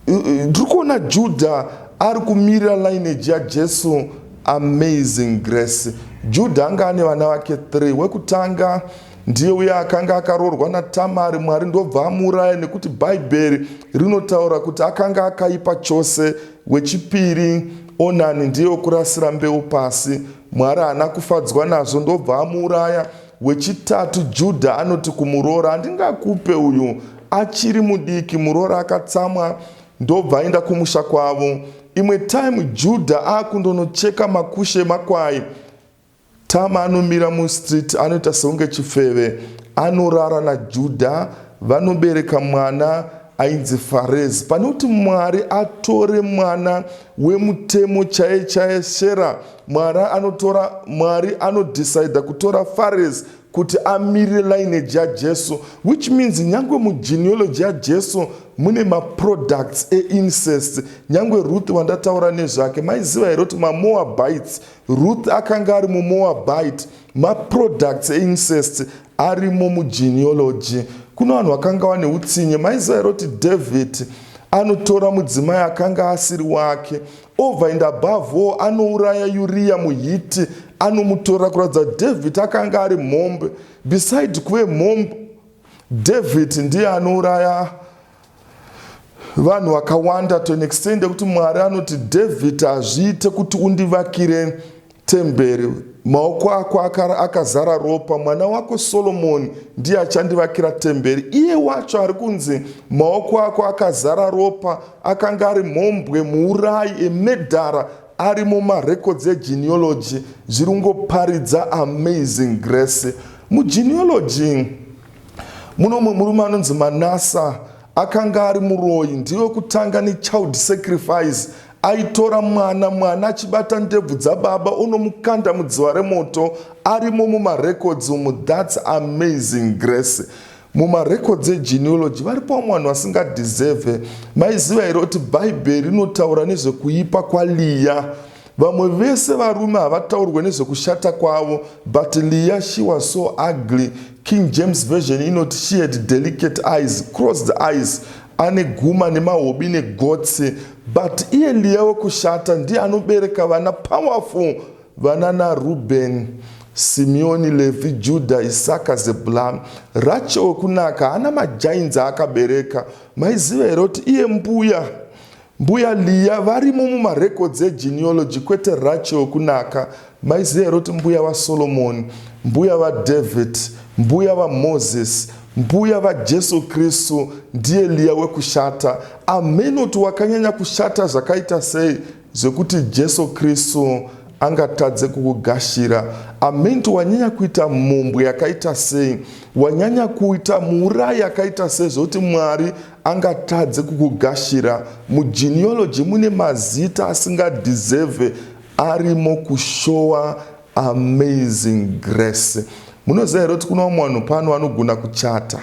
ndiri kuona Judah ari kumirira lineage yaJesu. Amazing Grace. Judah anga ane vana vake 3. Wekutanga ndiye uya akanga akaroorwa naTamari, Mwari ndobva amuuraya nekuti Bhaibheri rinotaura kuti akanga akaipa chose. Wechipiri Onani ndiye wokurasira mbeu pasi, Mwari haana kufadzwa nazvo, ndobva amuuraya. Wechitatu Judha anoti kumuroora, handingakupe uyu achiri mudiki. Muroora akatsamwa ndobva aenda kumusha kwavo. Imwe time Judha akundonocheka makushe emakwai. Tama anomira mustreet anoita seunge chifeve, anorara naJudha, vanobereka mwana ainzi Farez. Pane kuti Mwari atore mwana wemutemo chaiye Shera, Mwari anodecide kutora Farez kuti amirire lineage yaJesu, which means nyangwe mugenealogy yaJesu mune maproducts eincest. Nyangwe Ruth wandataura nezvake, maiziva here kuti maMoabites, Ruth akanga ari muMoabite, maproducts eincest arimo mugenealogy. Kuno vanhu vakanga vane utsinye. Maiziva here kuti David anotora mudzimai akanga asiri wake, over and above all anouraya Uriah muHiti, anomutora kuratidza David akanga ari mhombe. Beside kuve mhombe, David ndiye anouraya vanhu vakawanda to an extent kuti Mwari anoti David hazviite kuti undivakire temberi, maoko ako akazara ropa, mwana wako Solomoni ndiye achandivakira temberi. Iye wacho ari kunzi maoko ako akazara ropa, akanga ari mhombwe, muurayi, emedhara, ari mumarecords egenealogy. Zviri kungoparidza amazing grace. Mugenealogy muno murume anonzi Manasa akanga ari muroyi, ndiwe kutanga nechild sacrifice. Aitora mwana achibata ndebvu dzababa onomukanda mudziva remoto, arimo mumarecords umu. That's amazing grace. Mumarecords egenealogy varipo vamwe vanhu vasingadeserve. Maiziva here kuti bhaibheri rinotaura nezvekuipa kwaLeah. Vamwe vese varume havataurwe nezvekushata kwavo, but Leah, she was so ugly. King James version inoti she had delicate eyes, crossed eyes, ane guma nemahobi negotsi. But iye Leah wekushata ndiye anobereka vana powerful, vana naReuben, Simeoni, Levi, Judah, Isaka, Zebulun. Rachel wekunaka ana majainzi akabereka. Maiziva here kuti iye mbuya Leah varimo mumarecords egenealogy, kwete Rachel wekunaka. Maiziva here kuti mbuya vaSolomoni, mbuya vaDavid, mbuya vaMoses, mbuya vaJesu Kristu ndiye Leah wekushata. Amen kuti wakanyanya kushata zvakaita sei zvekuti Jesu Kristu angatadze kukugashira. Amen kuti wanyanya kuita mhombwe yakaita sei, wanyanya kuita muurayi yakaita sei zvokuti Mwari angatadze kukugashira. Mugenealogy mune mazita asingadeserve arimo kushowa amazing grace. Munoziva here kuti kuna vamwe vanhu pano vanogona kuchata,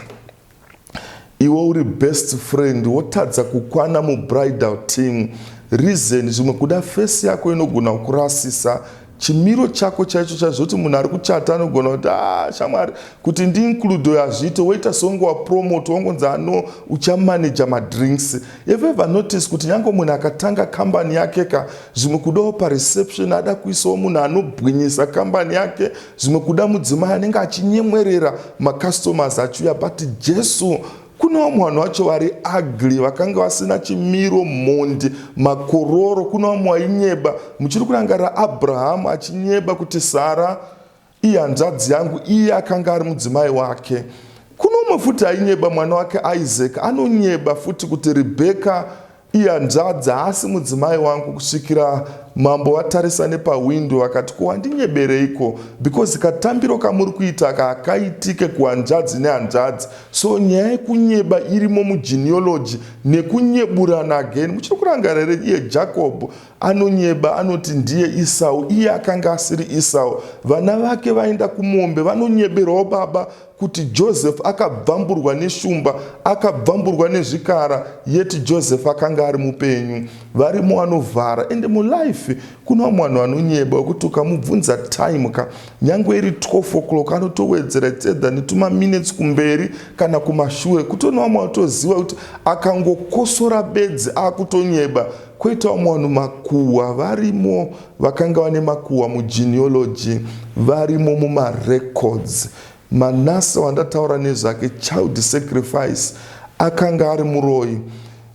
iwe uri best friend, wotadza kukwana mubridal team. Reason zvimwe kuda face yako inogona kurasisa chimiro chako chaicho chaizvoti munhu ari kuchata anogona kuti shamwari kuti ndiinclude yazviite, woita songe wapromote, wangonzi uchamanaja madrinks. Have you ever noticed kuti nyange munhu akatanga kambani yake zvimwe kudawo pareception ada kuisawo munhu anobwinyisa kambani yake, zvimwe kuda mudzimai anenge achinyemwerera macustomers achiuya. But Jesu, kuna vamwe vanhu vacho vari ugly, vakanga vasina chimiro, mhondi, makororo. Kuna vamwe vainyeba. Muchiri kurangarira Abrahamu achinyeba kuti Sara iye hanzvadzi yangu, iye akanga ari mudzimai wake. Kuna umwe futi ainyeba mwana wake Isaac, anonyeba futi kuti Rebeka iye hanzvadzi haasi mudzimai wangu, kusvikira mambo vatarisa nepawindo vakati ko wandinyebereiko, because katambiro kamuri kuita akaitike kuhanzvadzi nehanzvadzi. So nyaya yekunyeba irimo mugenealogy nekunyeburana again. Muchiri kurangarira iye Jacob anonyeba, anoti ndiye Esau, iye akanga asiri Esau. Vana vake vaenda kumombe vanonyeberawo baba kuti Joseph akabvamburwa neshumba, akabvamburwa nezvikara, yeti Joseph akanga ari mupenyu. Varimo vanovhara. Ende mulife kuna vamwe vanhu vanonyeba wekuti ukamubvunza time nyange iri 12 o'clock anotowedzera either netuma minutes kumberi kana kumashure, kutona vamwe vatoziva kuti akangokosora bedzi akutonyeba. Koita vamwe vanhu makuhwa varimo, vakanga vane makuhwa mugenealogy, varimo mumarecords. Manase wandataura nezvake, child sacrifice, akanga ari muroyi.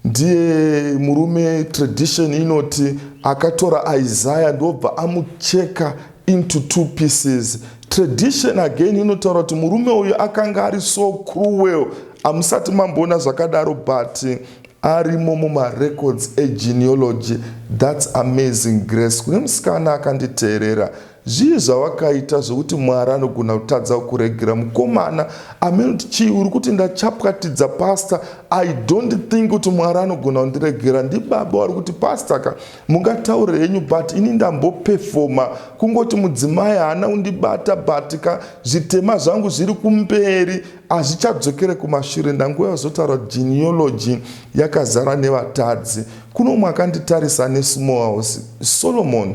Ndiye murume tradition inoti akatora Isaiah ndobva amucheka into 2 pieces. Tradition again inotaura kuti murume uyu akanga ari so cruel. Amusati mamboona zvakadaro, but arimo mumarecords egenealogy. That's amazing grace. Kune musikana akanditeerera zvii zvawakaita zvokuti Mwari anogona kutadza kuregera mukomana amenoti chii uri kuti ndachapwatidza pastor, I don't think kuti Mwari anogona kundiregera. Ndibaba wari kuti pastor mungataure henyu but ini ndambopefoma kungoti mudzimai haana undibata but zvitema zvangu zviri kumberi hazvichadzokere kumashure. Ndangouya zotaura genealogy yakazara nevatadzi. Kuno umwe akanditarisa nesmall house. Solomon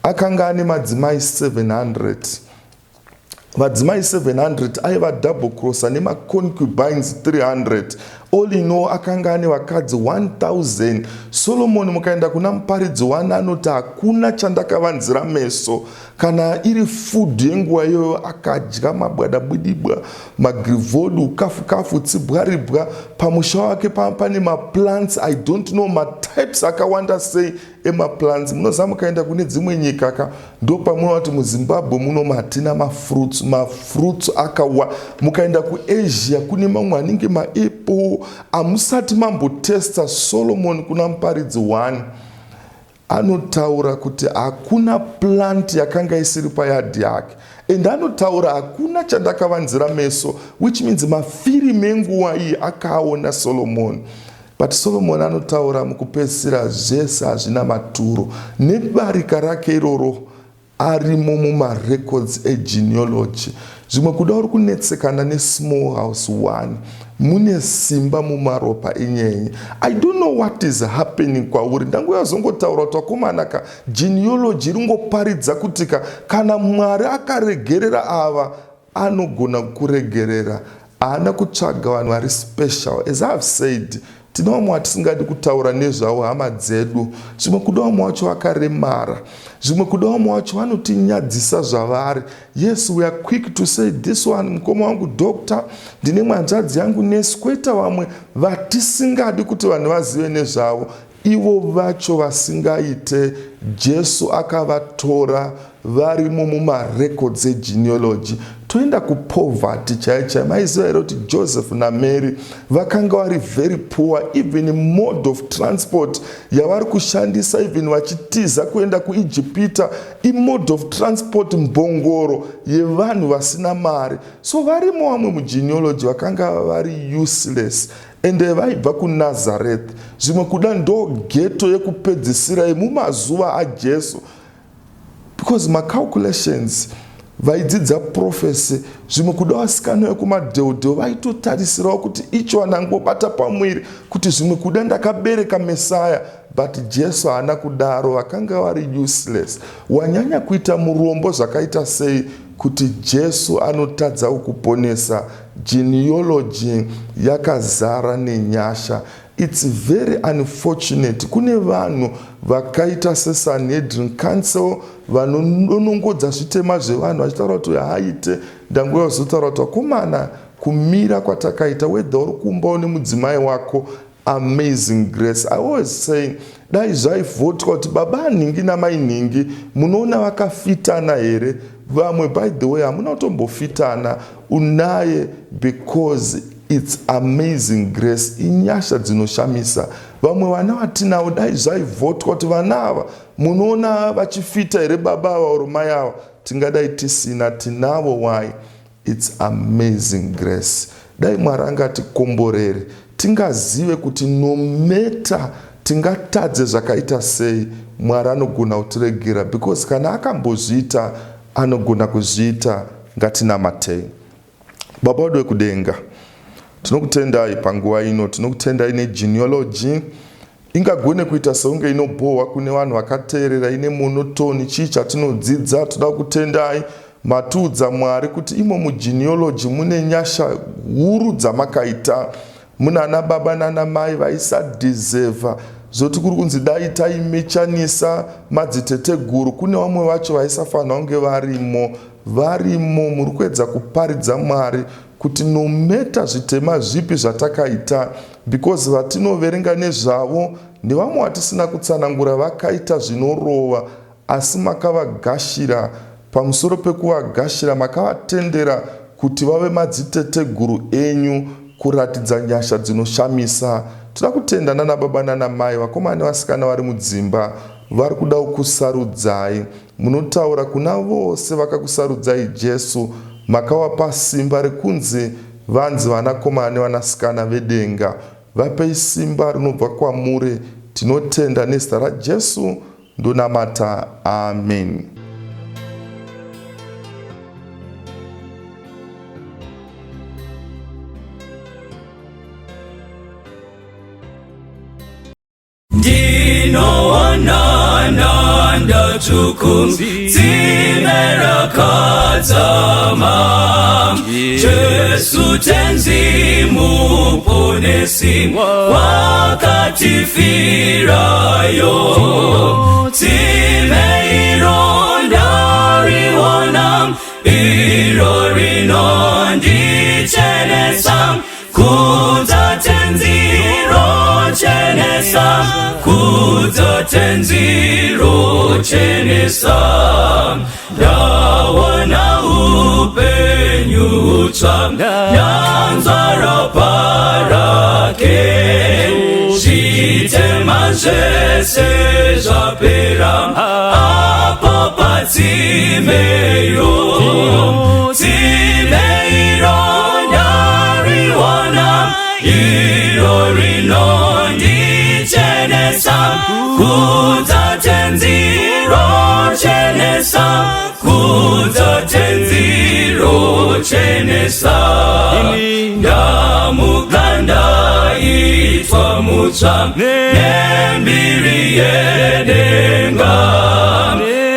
akanga ane madzimai 700. Madzimai 700 aiva double crosser nemaconcubines 300. All in all akanga ane vakadzi 1000. Solomon mukaenda kuna muparidzi wane anoti hakuna chandakavanzira meso kana iri food yenguva iyoyo. Akadya mabwadabwidibwa, magrivodu, kafu, tsibwaribwa. Pamusha wake pane maplants, I don't know matypes akawanda sei emaplants. Munoziva mukaenda kune dzimwe nyika ndo pamunoti muZimbabwe muno matina mafruits akawa. Mukaenda kuAsia kune mamwe anenge maapple. Amusati mambotesta. Solomon kuna muparidzi 1 anotaura kuti hakuna plant yakanga isiri payadhi yake, and anotaura hakuna chandakavanzira meso, which means mafiri menguva iyi akaona Solomon. But Solomon anotaura mukupedzisira zvese hazvina maturo. Nebarika rake iroro arimo mumarecords egenealogy. Zvimwe kuda uri kunetsekana nesmall house 1 mune simba mumaropa enyenye. I don't know what is happening kwauri. Ndangouya zongotaura kuti wakomana genealogy ringoparidza kuti kana Mwari akaregerera ava anogona kuregerera. Haana kutsvaga vanhu vari special. As I have said, tina vamwe vatisingadi kutaura nezvavo hama dzedu. Zvimwe kuda vamwe vacho vakaremara. Zvimwe kuda vamwe vacho vanotinyadzisa zvavari. Yes, we are quick to say this one mukoma wangu doctor, ndine mwanzvadzi yangu nesi. Kweta vamwe vatisingadi kuti vanhu vazive nezvavo. Ivo vacho vasingaite, Jesu akavatora varimo mumarecords egenealogy. Toenda kupoverty chaichai. Maiziva here kuti Joseph naMary vakanga vari very poor. Even mode of transport yavari kushandisa even vachitiza kuenda kuIjipita mode of transport mbongoro yevanhu vasina mari. So varimo vamwe mugenealogy vakanga vari useless and vaibva kuNazareth. Zvimwe kuda ndo ghetto yekupedzisira yemumazuva aJesu, because macalculations vaidzidza prophecy. Zvimwe kuda vasikana vekumadheudheu vaitotarisirawo kuti icho anangobata pamwiri kuti zvimwe kuda ndakabereka Mesaya, but Jesu haana kudaro. Vakanga vari useless. Wanyanya kuita murombo zvakaita sei kuti Jesu anotadza kukuponesa. Genealogy yakazara nenyasha. It's very unfortunate. Kune vanhu vakaita seSanhedrin Council vanonongodza zvitema zvevanhu vachitaura kuti haite. Ndangouya kuzotaura kuti wakomana kumira kwatakaita whether uri kumbawo nemudzimai wako, amazing grace. I always say dai zvaivhotwa kuti baba anhingi namai nhingi munoona vakafitana here. Vamwe by the way hamuna kutombofitana unaye because it's amazing grace. Inyasha dzinoshamisa. Vamwe vana vatinavo dai zvaivhotwa kuti vana ava munoona vachifita here baba ava oro mai ava, tingadai tisina. Tinavo. Why? It's amazing grace. Dai Mwari angatikomborere tingazive kuti no matter tingatadze zvakaita sei, Mwari anogona kutiregera, because kana akambozviita anogona kuzviita. Ngatinamatei. Baba wedu wekudenga, tinokutendai panguva ino. Tinokutendai negenealogy ingagone kuita seunge inobohwa kune vanhu vakateerera, ine monotoni. Chii chatinodzidza? Toda kutendai matiudza Mwari kuti imo mugenealogy mune nyasha huru dzamakaita. Muna ana baba nana mai vaisadeserva zoti kuri kunzi dai taimechanisa madziteteguru. Kune vamwe vacho vaisafanira kunge varimo. Muri kuedza kuparidza Mwari kuti no matter zvitema zvipi zvatakaita, because vatinoverenga nezvavo nevamwe vatisina kutsanangura vakaita zvinorova, asi makavagashira. Pamusoro pekuvagashira makavatendera kuti vave madziteteguru enyu, kuratidza nyasha dzinoshamisa. Tinakutenda nana baba nana mai, vakomana vasikana vari mudzimba vari kuda kukusarudzai. Munotaura kuna vose vakakusarudzai Jesu, makavapa simba rekunzi vanzi vanakomana nevanasikana vedenga. Vapei simba rinobva kwamuri. Tinotenda nezita raJesu ndonamata. Amen. Nanda tukum zimera kazama Jesu tenzi muponesi wakati firayo Timeironda riwanam irorinondi chenesam Kuza tenziro chenesa Kuza tenziro chenesa Dawana upenyuta Nyanzara parake Shitema jese japera Apapa timeyo Timeiro nariwana Irorinondi chenesa Kuza tenziro chenesa Kuza tenziro chenesa Ndamuganda itwa mucha Nembiri yedenga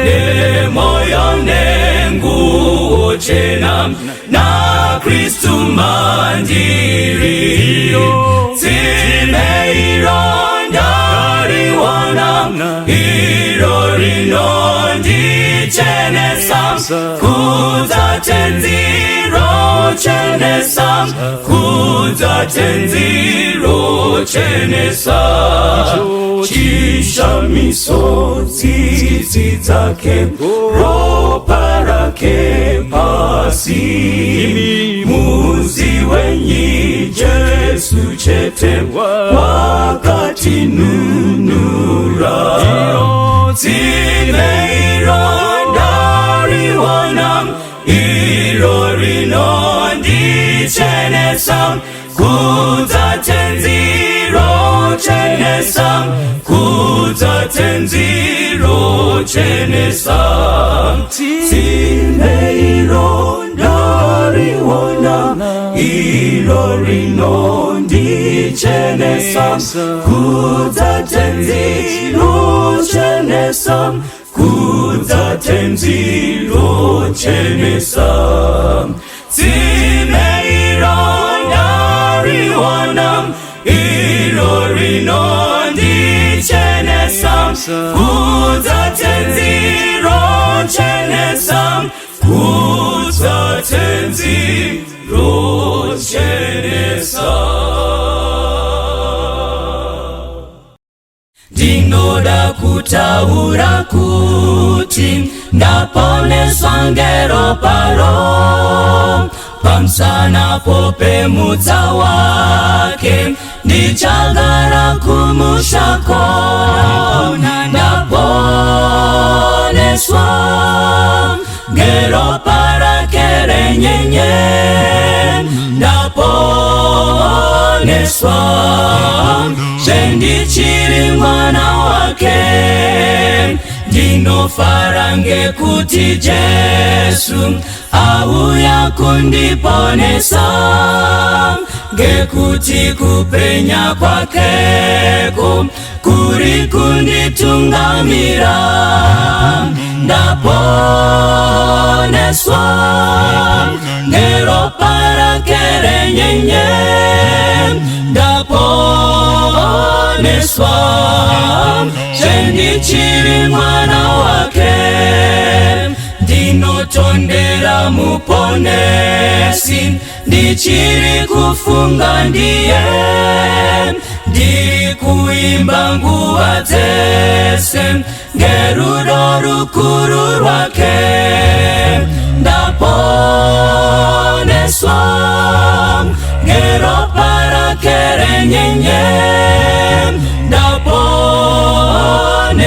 Nemoyo nengu chena Na Kristu mandiri Timeironda Irorinondi chenesa Kuza tenziro chenesa Kuza tenziro chenesa Chisha misotsi zake ropa rake pasi Muzi wenyi Jesu chete wakati nunura Timeironda riwanam Irorinondi chenesa Kuza tenziro chenesa Kuza tenziro chenesa Timeironda riwanam Irorinondi chenesa Kuza tenziro chenesa Kuza tenziro chenesa Timeironda riwanam Irorinondi chenesa Kuza tenziro chenesa Kuza tenziro chenesa Ndinoda kutaura kuti ndaponeswa ngero paro Pamsana pope mudza wake ndichagara kumushako Ndaponeswa ngero parake renyenye Ndaponeswa Sendichiri mwana wake Ndinofarange kuti Jesu auya kundiponesa Ngekuti kupenya kwakeko kuri kunditungamira Ndaponeswa ngero parake renyenye Ndaponeswa Sendichiri mwana wake Ndinotondera muponesi Ndichiri kufunga ndiye Ndiri kuimba nguva dzese Ngerudo rukuru rwake Ndaponeswa ngero parake renyenye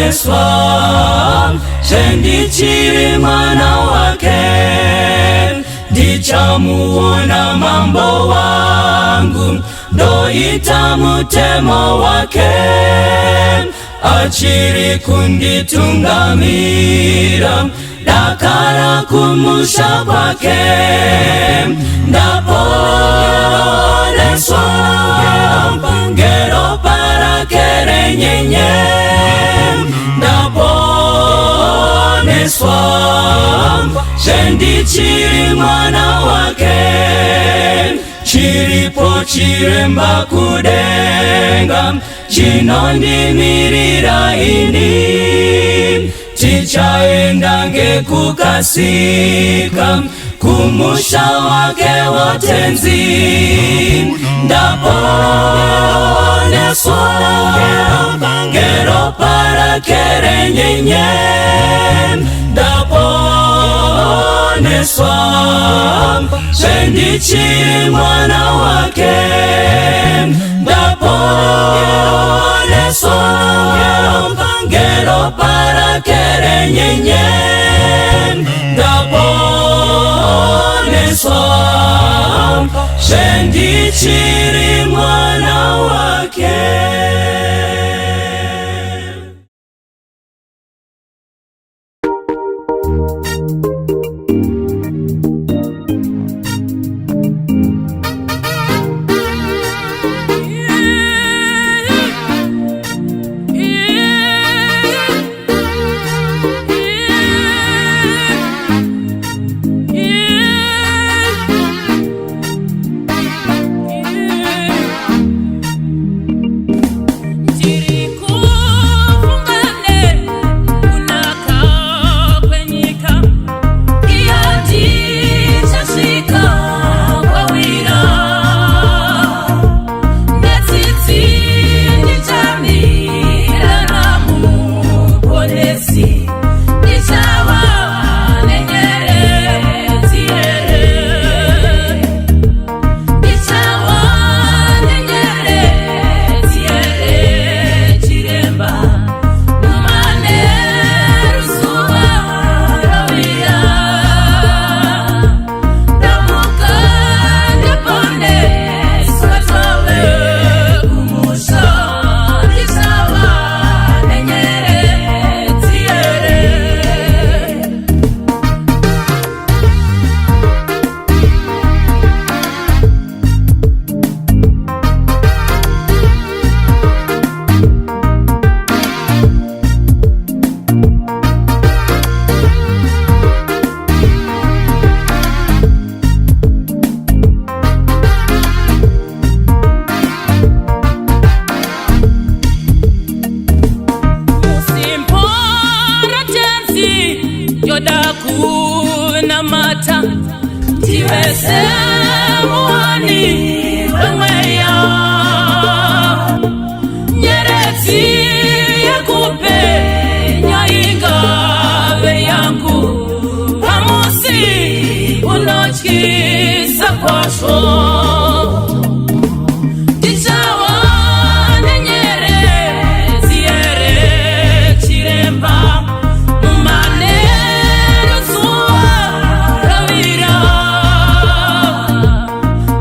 ndaponeswa sendichiri mwana wake, ndichamuona mambo wangu ndoita mutemo wake, achiri kunditungamira dakara kumusha kwake, ndaponeswa ngero para kere nyenye, ndaponeswa sendichiri mwana wake, chiripo chiremba kudenga chinondimirira ini, tichaenda ngekukasika kumusha wake wotenzi, ndaponeswa ngero para kere nyenye, ndaponeswa sendichiri mwana wake, ndaponeswa ngero para kere nyenye, ndaponeswa sendichiri mwana wake.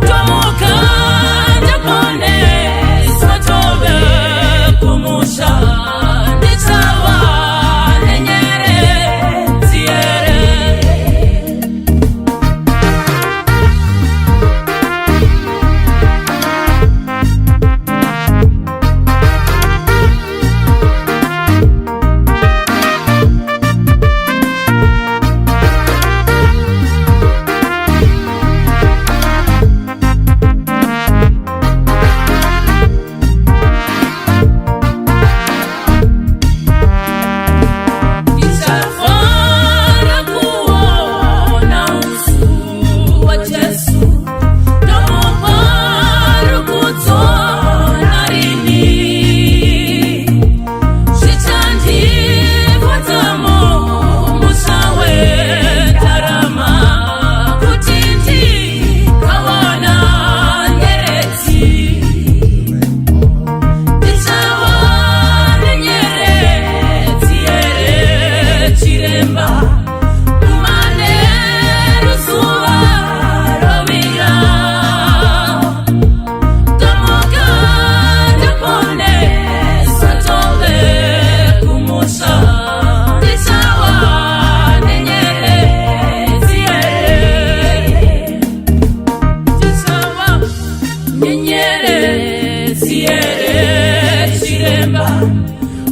Tomuka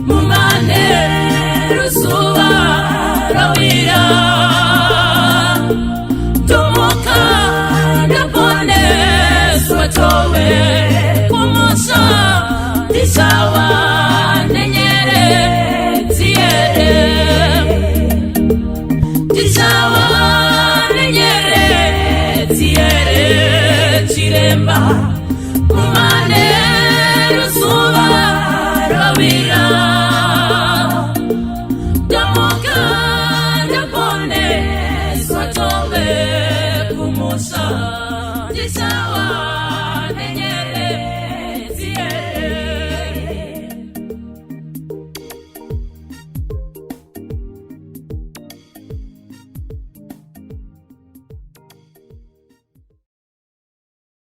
mumane rusuku